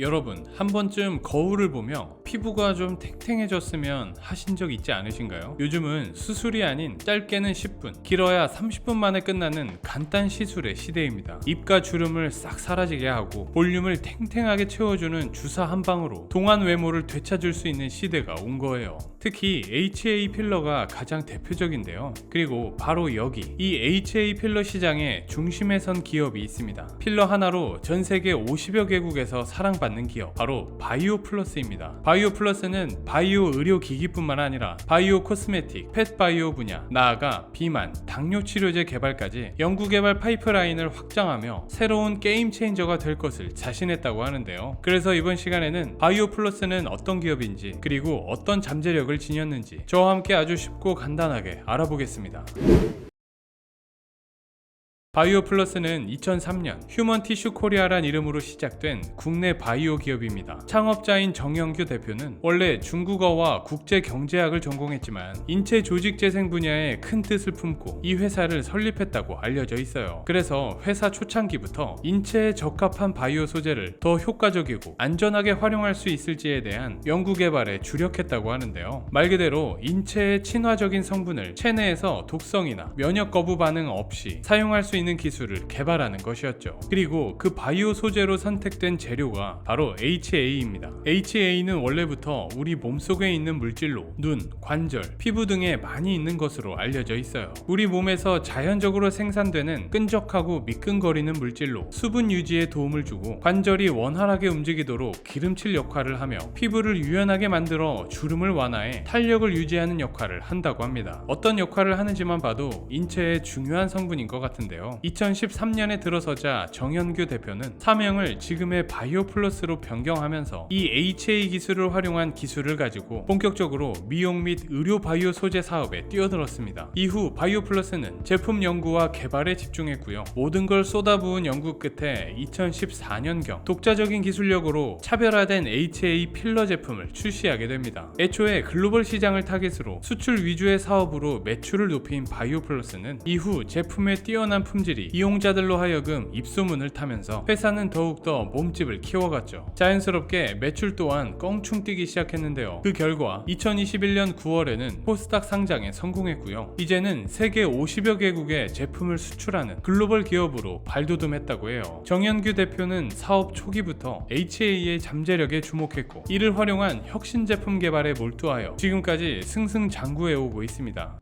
여러분, 한 번쯤 거울을 보며 피부가 좀 탱탱해졌으면 하신 적 있지 않으신가요? 요즘은 수술이 아닌 짧게는 10분, 길어야 30분 만에 끝나는 간단 시술의 시대입니다. 입가 주름을 싹 사라지게 하고 볼륨을 탱탱하게 채워주는 주사 한 방으로 동안 외모를 되찾을 수 있는 시대가 온 거예요. 특히 HA 필러가 가장 대표적인데요. 그리고 바로 여기 이 HA 필러 시장의 중심에 선 기업이 있습니다. 필러 하나로 전 세계 50여 개국에서 사랑받는 기업, 바로 바이오 플러스입니다. 바이오 플러스는 바이오 의료 기기뿐만 아니라 바이오 코스메틱, 펫 바이오 분야, 나아가 비만, 당뇨 치료제 개발까지 연구개발 파이프라인을 확장하며 새로운 게임 체인저가 될 것을 자신했다고 하는데요. 그래서 이번 시간에는 바이오 플러스는 어떤 기업인지, 그리고 어떤 잠재력을 지녔는지 저와 함께 아주 쉽고 간단하게 알아보겠습니다. 바이오 플러스는 2003년 휴먼 티슈 코리아란 이름으로 시작된 국내 바이오 기업입니다. 창업자인 정영규 대표는 원래 중국어와 국제 경제학을 전공했지만 인체 조직 재생 분야에 큰 뜻을 품고 이 회사를 설립했다고 알려져 있어요. 그래서 회사 초창기부터 인체에 적합한 바이오 소재를 더 효과적이고 안전하게 활용할 수 있을지에 대한 연구 개발에 주력했다고 하는데요. 말 그대로 인체의 친화적인 성분을 체내에서 독성이나 면역 거부 반응 없이 사용할 수 있는 기술을 개발하는 것이었죠. 그리고 그 바이오 소재로 선택된 재료가 바로 HA입니다. HA는 원래부터 우리 몸속에 있는 물질로 눈, 관절, 피부 등에 많이 있는 것으로 알려져 있어요. 우리 몸에서 자연적으로 생산되는 끈적하고 미끈거리는 물질로 수분 유지에 도움을 주고 관절이 원활하게 움직이도록 기름칠 역할을 하며 피부를 유연하게 만들어 주름을 완화해 탄력을 유지하는 역할을 한다고 합니다. 어떤 역할을 하는지만 봐도 인체의 중요한 성분인 것 같은데요. 2013년에 들어서자 정현규 대표는 사명을 지금의 바이오 플러스로 변경하면서 이 HA 기술을 활용한 기술을 가지고 본격적으로 미용 및 의료 바이오 소재 사업에 뛰어들었습니다. 이후 바이오 플러스는 제품 연구와 개발에 집중했고요. 모든 걸 쏟아부은 연구 끝에 2014년경 독자적인 기술력으로 차별화된 HA 필러 제품을 출시하게 됩니다. 애초에 글로벌 시장을 타깃으로 수출 위주의 사업으로 매출을 높인 바이오 플러스는 이후 제품의 뛰어난 품질이 이용자들로 하여금 입소문을 타면서 회사는 더욱더 몸집을 키워갔죠. 자연스럽게 매출 또한 껑충 뛰기 시작했는데요. 그 결과 2021년 9월에는 코스닥 상장에 성공했고요. 이제는 세계 50여 개국에 제품을 수출하는 글로벌 기업으로 발돋움했다고 해요. 정현규 대표는 사업 초기부터 HA의 잠재력에 주목했고 이를 활용한 혁신 제품 개발에 몰두하여 지금까지 승승장구해 오고 있습니다.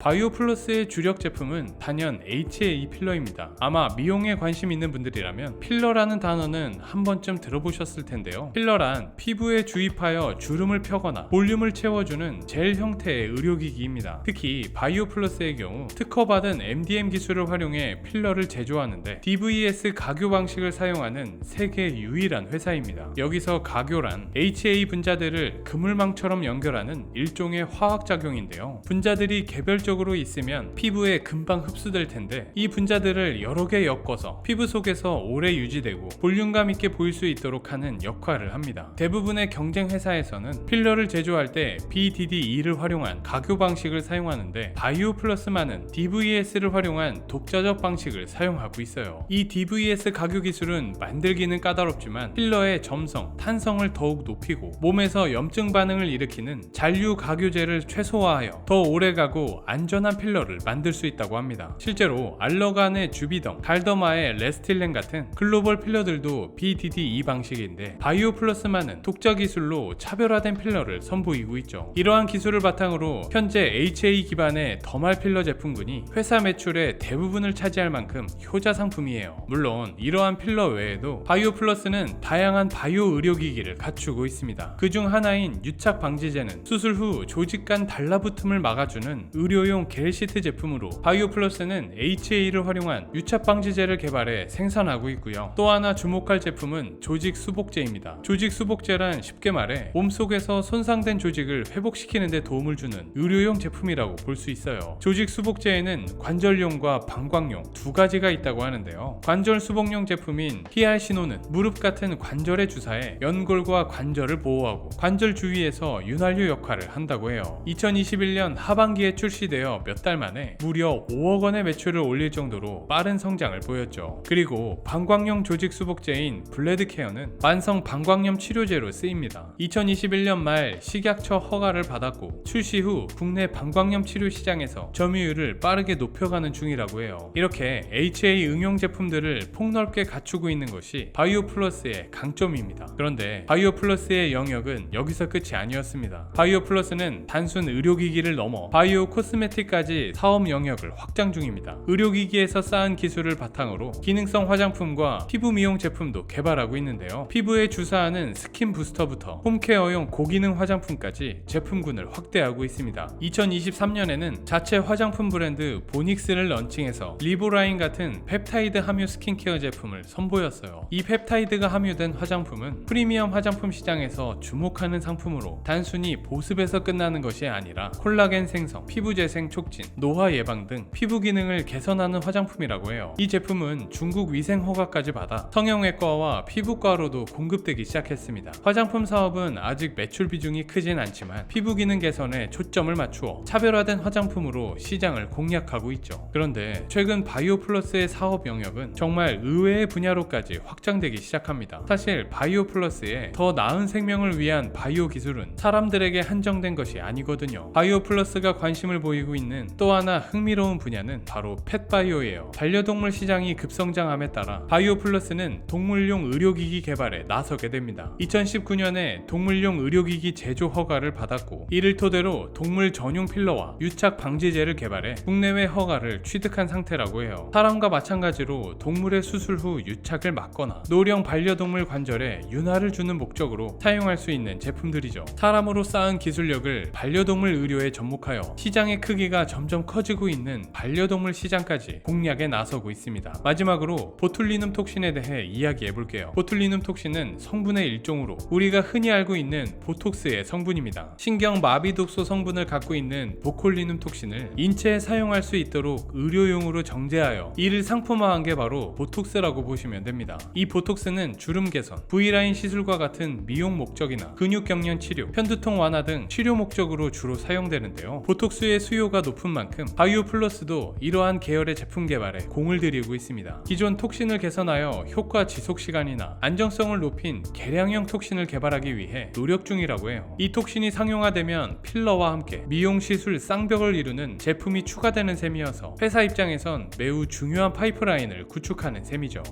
바이오 플러스의 주력 제품은 단연 HA 필러입니다. 아마 미용에 관심 있는 분들이라면 필러라는 단어는 한 번쯤 들어보셨을 텐데요. 필러란 피부에 주입하여 주름을 펴거나 볼륨을 채워주는 젤 형태의 의료기기입니다. 특히 바이오 플러스의 경우 특허받은 MDM 기술을 활용해 필러를 제조하는데 DVS 가교 방식을 사용하는 세계 유일한 회사입니다. 여기서 가교란 HA 분자들을 그물망처럼 연결하는 일종의 화학작용인데요. 분자들이 개별적으로 있으면 피부에 금방 흡수될 텐데 이 분자들을 여러 개 엮어서 피부 속에서 오래 유지되고 볼륨감 있게 보일 수 있도록 하는 역할을 합니다. 대부분의 경쟁 회사에서는 필러를 제조할 때 BDDE를 활용한 가교 방식을 사용하는데 바이오 플러스만은 DVS를 활용한 독자적 방식을 사용하고 있어요. 이 DVS 가교 기술은 만들기는 까다롭지만 필러의 점성, 탄성을 더욱 높이고 몸에서 염증 반응을 일으키는 잔류 가교제를 최소화하여 더 오래가고 안전한 필러를 만들 수 있다고 합니다. 실제로 알러간의 주비덤, 달더마의 레스틸렌 같은 글로벌 필러들도 BDDE 방식인데 바이오 플러스만은 독자 기술로 차별화된 필러를 선보이고 있죠. 이러한 기술을 바탕으로 현재 HA 기반의 더말 필러 제품군이 회사 매출의 대부분을 차지할 만큼 효자 상품이에요. 물론 이러한 필러 외에도 바이오 플러스는 다양한 바이오 의료기기를 갖추고 있습니다. 그중 하나인 유착 방지제는 수술 후 조직 간 달라붙음을 막아주는 의료용 겔 시트 제품으로 바이오 플러스는 HA를 활용한 유착 방지제를 개발해 생산하고 있고요. 또 하나 주목할 제품은 조직 수복제입니다. 조직 수복제란 쉽게 말해 몸속에서 손상된 조직을 회복시키는 데 도움을 주는 의료용 제품이라고 볼 수 있어요. 조직 수복제에는 관절용과 방광용 두 가지가 있다고 하는데요. 관절 수복용 제품인 PR신호는 무릎 같은 관절에 주사해 연골과 관절을 보호하고 관절 주위에서 윤활유 역할을 한다고 해요. 2021년 하반기에 출시되어 개발되어 몇 달 만에 무려 5억 원의 매출을 올릴 정도로 빠른 성장을 보였죠. 그리고 방광용 조직 수복제인 블레드케어는 만성 방광염 치료제로 쓰입니다. 2021년 말 식약처 허가를 받았고 출시 후 국내 방광염 치료 시장에서 점유율을 빠르게 높여가는 중이라고 해요. 이렇게 HA 응용 제품들을 폭넓게 갖추고 있는 것이 바이오플러스의 강점입니다. 그런데 바이오플러스의 영역은 여기서 끝이 아니었습니다. 바이오플러스는 단순 의료기기를 넘어 바이오 코스메틱까지 사업 영역을 확장 중입니다. 의료기기에서 쌓은 기술을 바탕으로 기능성 화장품과 피부 미용 제품도 개발하고 있는데요. 피부에 주사하는 스킨 부스터부터 홈케어용 고기능 화장품까지 제품군을 확대하고 있습니다. 2023년에는 자체 화장품 브랜드 보닉스를 런칭해서 리보라인 같은 펩타이드 함유 스킨케어 제품을 선보였어요. 이 펩타이드가 함유된 화장품은 프리미엄 화장품 시장에서 주목하는 상품으로 단순히 보습에서 끝나는 것이 아니라 콜라겐 생성, 피부 재생 촉진, 노화 예방 등 피부 기능을 개선하는 화장품이라고 해요. 이 제품은 중국 위생 허가까지 받아 성형외과와 피부과로도 공급되기 시작했습니다. 화장품 사업은 아직 매출 비중이 크진 않지만 피부 기능 개선에 초점을 맞추어 차별화된 화장품으로 시장을 공략하고 있죠. 그런데 최근 바이오플러스의 사업 영역은 정말 의외의 분야로까지 확장되기 시작합니다. 사실 바이오플러스의 더 나은 생명을 위한 바이오 기술은 사람들에게 한정된 것이 아니거든요. 바이오플러스가 관심을 보이고 있는 또 하나 흥미로운 분야는 바로 펫바이오예요. 반려동물 시장이 급성장함에 따라 바이오플러스는 동물용 의료기기 개발에 나서게 됩니다. 2019년에 동물용 의료기기 제조 허가를 받았고 이를 토대로 동물 전용 필러와 유착 방지제를 개발해 국내외 허가를 취득한 상태라고 해요. 사람과 마찬가지로 동물의 수술 후 유착을 막거나 노령 반려동물 관절에 윤활을 주는 목적으로 사용할 수 있는 제품들이죠. 사람으로 쌓은 기술력을 반려동물 의료에 접목하여 시장의 크기가 점점 커지고 있는 반려동물 시장까지 공략에 나서고 있습니다. 마지막으로 보툴리눔 톡신에 대해 이야기해볼게요. 보툴리눔 톡신은 성분의 일종으로 우리가 흔히 알고 있는 보톡스의 성분입니다. 신경 마비 독소 성분을 갖고 있는 보콜리눔 톡신을 인체에 사용할 수 있도록 의료용으로 정제하여 이를 상품화한 게 바로 보톡스라고 보시면 됩니다. 이 보톡스는 주름 개선, V라인 시술과 같은 미용 목적이나 근육 경련 치료, 편두통 완화 등 치료 목적으로 주로 사용되는데요. 보톡스의 수요가 높은 만큼 바이오플러스도 이러한 계열의 제품 개발에 공을 들이고 있습니다. 기존 톡신을 개선하여 효과 지속 시간이나 안정성을 높인 개량형 톡신을 개발하기 위해 노력 중이라고 해요. 이 톡신이 상용화되면 필러와 함께 미용 시술 쌍벽을 이루는 제품이 추가되는 셈이어서 회사 입장에선 매우 중요한 파이프라인을 구축하는 셈이죠.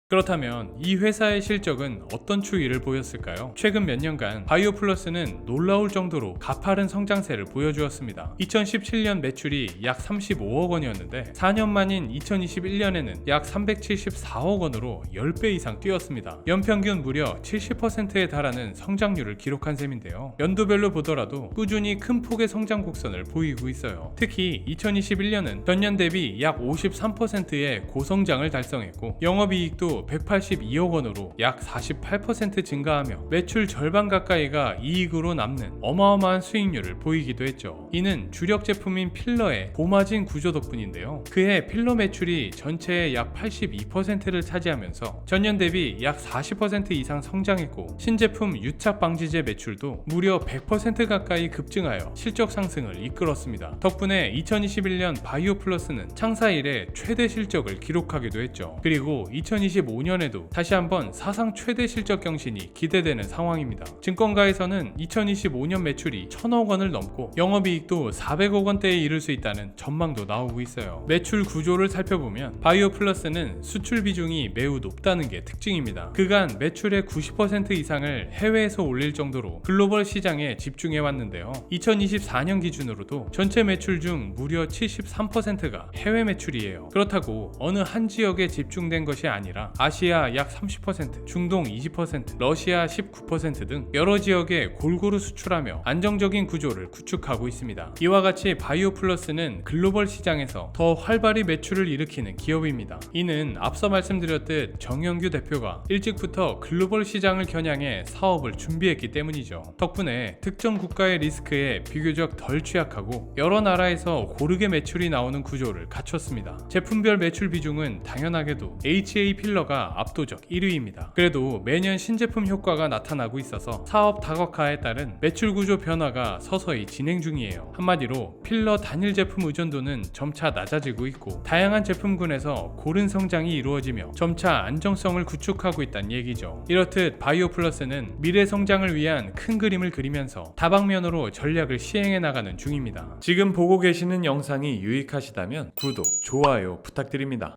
그렇다면 이 회사의 실적은 어떤 추이를 보였을까요? 최근 몇 년간 바이오플러스는 놀라울 정도로 가파른 성장세를 보여주었습니다. 2017년 매출이 약 35억 원이었는데 4년 만인 2021년에는 약 374억 원으로 10배 이상 뛰었습니다. 연평균 무려 70%에 달하는 성장률을 기록한 셈인데요. 연도별로 보더라도 꾸준히 큰 폭의 성장 곡선을 보이고 있어요. 특히 2021년은 전년 대비 약 53%의 고성장을 달성했고 영업이익도 182억 원으로 약 48% 증가하며 매출 절반 가까이가 이익으로 남는 어마어마한 수익률을 보이기도 했죠. 이는 주력 제품인 필러의 고마진 구조 덕분인데요. 그해 필러 매출이 전체의 약 82%를 차지하면서 전년 대비 약 40% 이상 성장했고 신제품 유착 방지제 매출도 무려 100% 가까이 급증하여 실적 상승을 이끌었습니다. 덕분에 2021년 바이오플러스는 창사 이래 최대 실적을 기록하기도 했죠. 그리고 2025년에도 다시 한번 사상 최대 실적 경신이 기대되는 상황입니다. 증권가에서는 2025년 매출이 1000억 원을 넘고 영업이익도 400억 원대에 이를 수 있다는 전망도 나오고 있어요. 매출 구조를 살펴보면 바이오플러스는 수출 비중이 매우 높다는 게 특징입니다. 그간 매출의 90% 이상을 해외에서 올릴 정도로 글로벌 시장에 집중해 왔는데요. 2024년 기준으로도 전체 매출 중 무려 73%가 해외 매출이에요. 그렇다고 어느 한 지역에 집중된 것이 아니라 아시아 약 30%, 중동 20%, 러시아 19% 등 여러 지역에 골고루 수출하며 안정적인 구조를 구축하고 있습니다. 이와 같이 바이오플러스는 글로벌 시장에서 더 활발히 매출을 일으키는 기업입니다. 이는 앞서 말씀드렸듯 정영규 대표가 일찍부터 글로벌 시장을 겨냥해 사업을 준비했기 때문이죠. 덕분에 특정 국가의 리스크에 비교적 덜 취약하고 여러 나라에서 고르게 매출이 나오는 구조를 갖췄습니다. 제품별 매출 비중은 당연하게도 HA 필러와 필러가 압도적 1위입니다. 그래도 매년 신제품 효과가 나타나고 있어서 사업 다각화에 따른 매출 구조 변화가 서서히 진행 중이에요. 한마디로 필러 단일 제품 의존도는 점차 낮아지고 있고 다양한 제품군에서 고른 성장이 이루어지며 점차 안정성을 구축하고 있다는 얘기죠. 이렇듯 바이오 플러스는 미래 성장을 위한 큰 그림을 그리면서 다방면으로 전략을 시행해 나가는 중입니다. 지금 보고 계시는 영상이 유익하시다면 구독, 좋아요 부탁드립니다.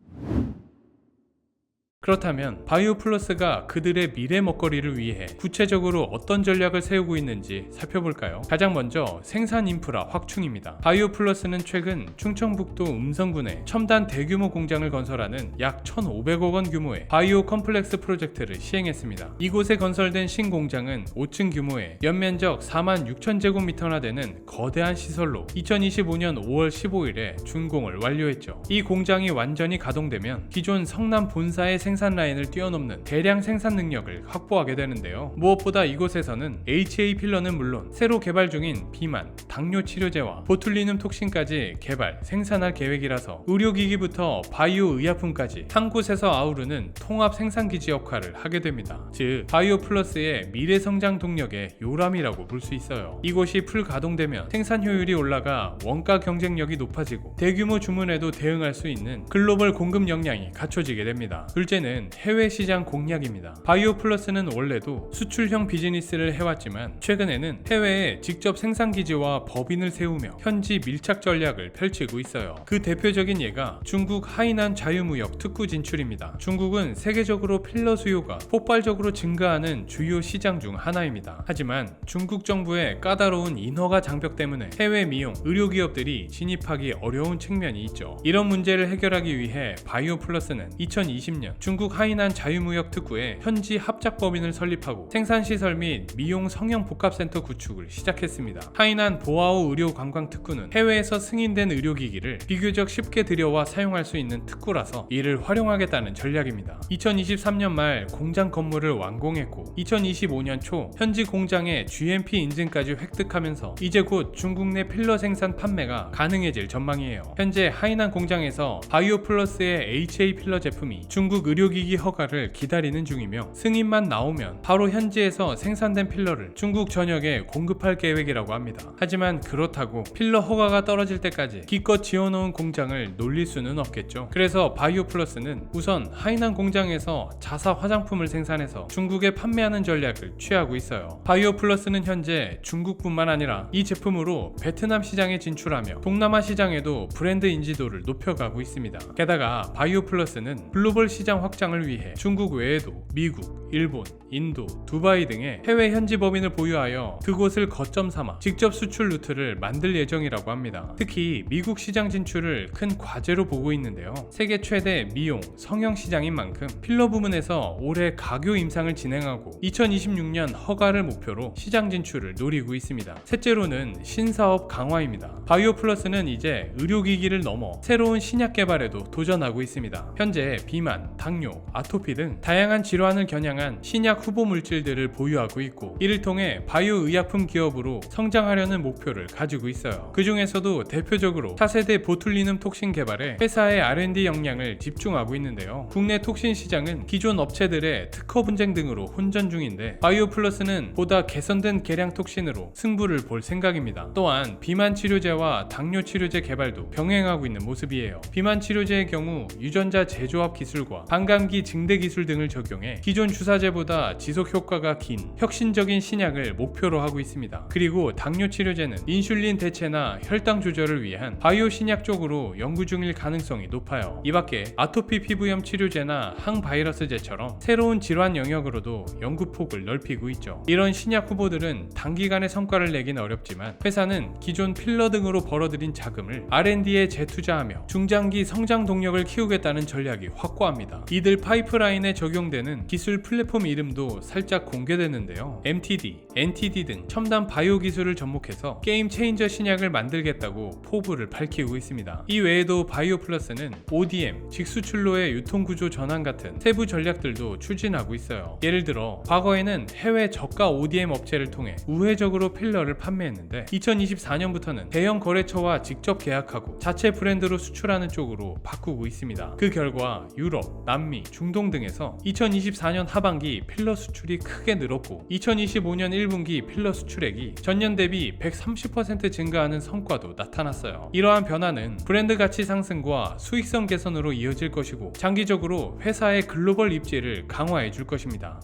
그렇다면 바이오 플러스가 그들의 미래 먹거리를 위해 구체적으로 어떤 전략을 세우고 있는지 살펴볼까요? 가장 먼저 생산 인프라 확충입니다. 바이오 플러스는 최근 충청북도 음성군에 첨단 대규모 공장을 건설하는 약 1,500억 원 규모의 바이오 컴플렉스 프로젝트를 시행했습니다. 이곳에 건설된 신공장은 5층 규모의 연면적 46,000제곱미터나 되는 거대한 시설로 2025년 5월 15일에 준공을 완료했죠. 이 공장이 완전히 가동되면 기존 성남 본사의 생산 라인을 뛰어넘는 대량 생산 능력을 확보하게 되는데요. 무엇보다 이곳에서는 HA 필러는 물론 새로 개발 중인 비만, 당뇨 치료제와 보툴리눔 톡신까지 개발, 생산할 계획이라서 의료기기부터 바이오 의약품까지 한 곳에서 아우르는 통합 생산기지 역할을 하게 됩니다. 즉 바이오 플러스의 미래 성장 동력의 요람이라고 볼 수 있어요. 이곳이 풀 가동되면 생산 효율이 올라가 원가 경쟁력이 높아지고 대규모 주문에도 대응할 수 있는 글로벌 공급 역량이 갖춰지게 됩니다. 둘째는 해외 시장 공략입니다. 바이오 플러스는 원래도 수출형 비즈니스를 해왔지만 최근에는 해외에 직접 생산기지와 법인을 세우며 현지 밀착 전략을 펼치고 있어요. 그 대표적인 예가 중국 하이난 자유무역 특구 진출입니다. 중국은 세계적으로 필러 수요가 폭발적으로 증가하는 주요 시장 중 하나입니다. 하지만 중국 정부의 까다로운 인허가 장벽 때문에 해외 미용, 의료기업들이 진입하기 어려운 측면이 있죠. 이런 문제를 해결하기 위해 바이오 플러스는 2020년 중국 하이난 자유무역 특구에 현지 합작법인을 설립하고 생산시설 및 미용 성형 복합센터 구축을 시작했습니다. 하이난 보아오 의료관광 특구는 해외에서 승인된 의료기기를 비교적 쉽게 들여와 사용할 수 있는 특구라서 이를 활용하겠다는 전략입니다. 2023년 말 공장 건물을 완공했고 2025년 초 현지 공장의 GMP 인증까지 획득하면서 이제 곧 중국 내 필러 생산 판매가 가능해질 전망이에요. 현재 하이난 공장에서 바이오 플러스의 HA 필러 제품이 중국 의료기기 허가를 기다리는 중이며 승인만 나오면 바로 현지에서 생산된 필러를 중국 전역에 공급할 계획이라고 합니다. 하지만 그렇다고 필러 허가가 떨어질 때까지 기껏 지어놓은 공장을 놀릴 수는 없겠죠. 그래서 바이오 플러스는 우선 하이난 공장에서 자사 화장품을 생산해서 중국에 판매하는 전략을 취하고 있어요. 바이오 플러스는 현재 중국뿐만 아니라 이 제품으로 베트남 시장에 진출하며 동남아 시장에도 브랜드 인지도를 높여가고 있습니다. 게다가 바이오 플러스는 글로벌 시장 확장을 위해 중국 외에도 미국, 일본, 인도, 두바이 등의 해외 현지 법인을 보유하여 그곳을 거점 삼아 직접 수출 루트를 만들 예정이라고 합니다. 특히 미국 시장 진출을 큰 과제로 보고 있는데요. 세계 최대 미용, 성형 시장인 만큼 필러 부문에서 올해 가교 임상을 진행하고 2026년 허가를 목표로 시장 진출을 노리고 있습니다. 셋째로는 신사업 강화입니다. 바이오 플러스는 이제 의료기기를 넘어 새로운 신약 개발에도 도전하고 있습니다. 현재 비만, 당뇨, 아토피 등 다양한 질환을 겨냥한 신약 후보 물질들을 보유하고 있고 이를 통해 바이오 의약품 기업으로 성장하려는 목표를 가지고 있어요. 그 중에서도 대표적으로 차세대 보툴리눔 톡신 개발에 회사의 R&D 역량을 집중하고 있는데요. 국내 톡신 시장은 기존 업체들의 특허 분쟁 등으로 혼전 중인데 바이오 플러스는 보다 개선된 계량 톡신으로 승부를 볼 생각입니다. 또한 비만 치료제와 당뇨 치료제 개발도 병행하고 있는 모습이에요. 비만 치료제의 경우 유전자 재조합 기술과 반감기 증대 기술 등을 적용해 기존 주사제보다 지속 효과가 긴 혁신적인 신약을 목표로 하고 있습니다. 그리고 당뇨 치료제는 인슐린 대체나 혈당 조절을 위한 바이오 신약 쪽으로 연구 중일 가능성이 높아요. 이 밖에 아토피 피부염 치료제나 항바이러스제처럼 새로운 질환 영역으로도 연구폭을 넓히고 있죠. 이런 신약 후보들은 단기간에 성과를 내긴 어렵지만 회사는 기존 필러 등으로 벌어들인 자금을 R&D에 재투자하며 중장기 성장 동력을 키우겠다는 전략이 확고합니다. 이들 파이프라인에 적용되는 기술 플랫폼 이름도 살짝 공개됐는데요. MTD, NTD 등 첨단 바이오 기술을 접목해서 게임 체인저 신약을 만들겠다고 포부를 밝히고 있습니다. 이 외에도 바이오 플러스는 ODM, 직수출로의 유통구조 전환 같은 세부 전략들도 추진하고 있어요. 예를 들어 과거에는 해외 저가 ODM 업체를 통해 우회적으로 필러를 판매했는데 2024년부터는 대형 거래처와 직접 계약하고 자체 브랜드로 수출하는 쪽으로 바꾸고 있습니다. 그 결과 유럽, 남미 남미, 중동 등에서 2024년 하반기 필러 수출이 크게 늘었고 2025년 1분기 필러 수출액이 전년 대비 130% 증가하는 성과도 나타났어요. 이러한 변화는 브랜드 가치 상승과 수익성 개선으로 이어질 것이고 장기적으로 회사의 글로벌 입지를 강화해 줄 것입니다.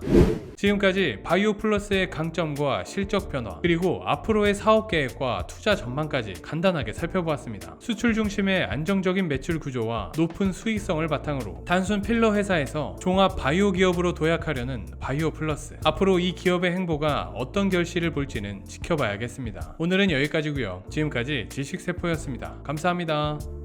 지금까지 바이오 플러스의 강점과 실적 변화, 그리고 앞으로의 사업 계획과 투자 전망까지 간단하게 살펴보았습니다. 수출 중심의 안정적인 매출 구조와 높은 수익성을 바탕으로 단순 필러 회사에서 종합 바이오 기업으로 도약하려는 바이오 플러스. 앞으로 이 기업의 행보가 어떤 결실을 볼지는 지켜봐야겠습니다. 오늘은 여기까지고요. 지금까지 지식세포였습니다. 감사합니다.